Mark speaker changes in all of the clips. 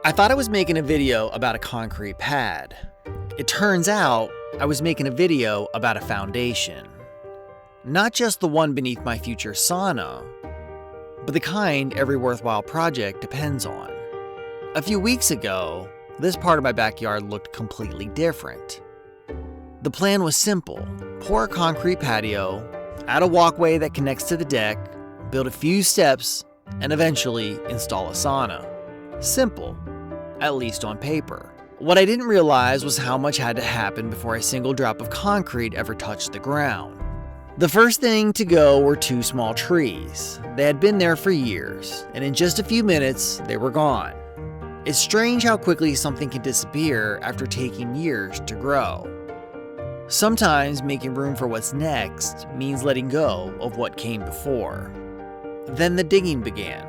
Speaker 1: I thought I was making a video about a concrete pad. It turns out I was making a video about a foundation. Not just the one beneath my future sauna, but the kind every worthwhile project depends on. A few weeks ago, this part of my backyard looked completely different. The plan was simple: pour a concrete patio, add a walkway that connects to the deck, build a few steps, and eventually install a sauna. Simple, at least on paper. What I didn't realize was how much had to happen before a single drop of concrete ever touched the ground. The first thing to go were two small trees. They had been there for years, and in just a few minutes, they were gone. It's strange how quickly something can disappear after taking years to grow. Sometimes making room for what's next means letting go of what came before. Then the digging began.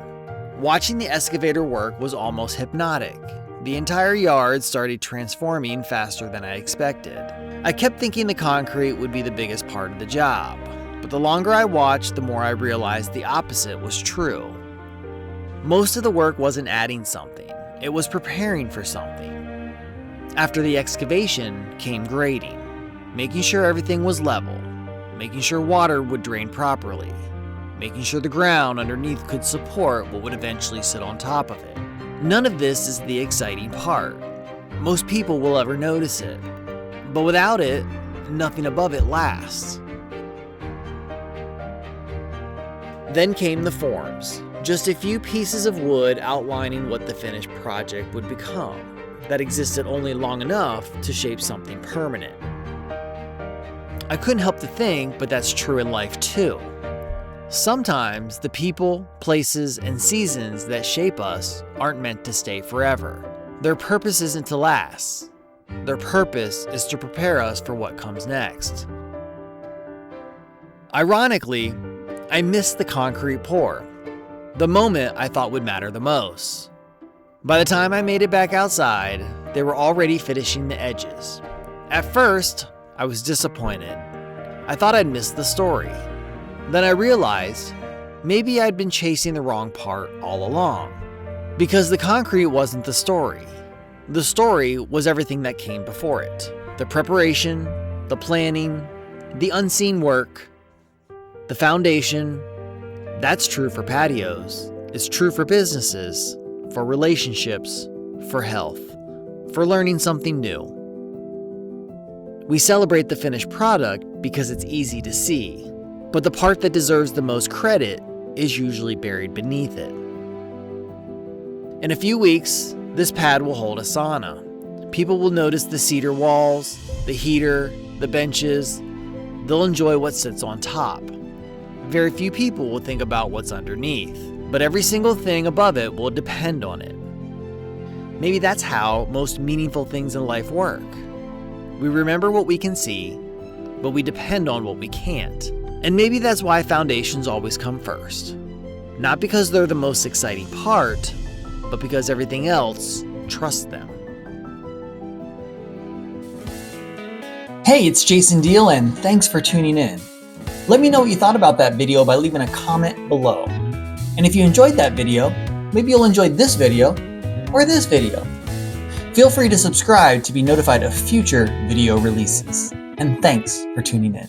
Speaker 1: Watching the excavator work was almost hypnotic. The entire yard started transforming faster than I expected. I kept thinking the concrete would be the biggest part of the job, but the longer I watched, the more I realized the opposite was true. Most of the work wasn't adding something, it was preparing for something. After the excavation came grading, making sure everything was level, making sure water would drain properly, making sure the ground underneath could support what would eventually sit on top of it. None of this is the exciting part. Most people will ever notice it, but without it, nothing above it lasts. Then came the forms, just a few pieces of wood outlining what the finished project would become, that existed only long enough to shape something permanent. I couldn't help to think, but that's true in life too. Sometimes the people, places, and seasons that shape us aren't meant to stay forever. Their purpose isn't to last. Their purpose is to prepare us for what comes next. Ironically, I missed the concrete pour, the moment I thought would matter the most. By the time I made it back outside, they were already finishing the edges. At first, I was disappointed. I thought I'd missed the story. Then I realized maybe I'd been chasing the wrong part all along. Because the concrete wasn't the story. The story was everything that came before it. The preparation, the planning, the unseen work, the foundation. That's true for patios. It's true for businesses, for relationships, for health, for learning something new. We celebrate the finished product because it's easy to see. But the part that deserves the most credit is usually buried beneath it. In a few weeks, this pad will hold a sauna. People will notice the cedar walls, the heater, the benches. They'll enjoy what sits on top. Very few people will think about what's underneath, but every single thing above it will depend on it. Maybe that's how most meaningful things in life work. We remember what we can see, but we depend on what we can't. And maybe that's why foundations always come first. Not because they're the most exciting part, but because everything else trusts them.
Speaker 2: Hey, it's Jason Deal, and thanks for tuning in. Let me know what you thought about that video by leaving a comment below. And if you enjoyed that video, maybe you'll enjoy this video or this video. Feel free to subscribe to be notified of future video releases. And thanks for tuning in.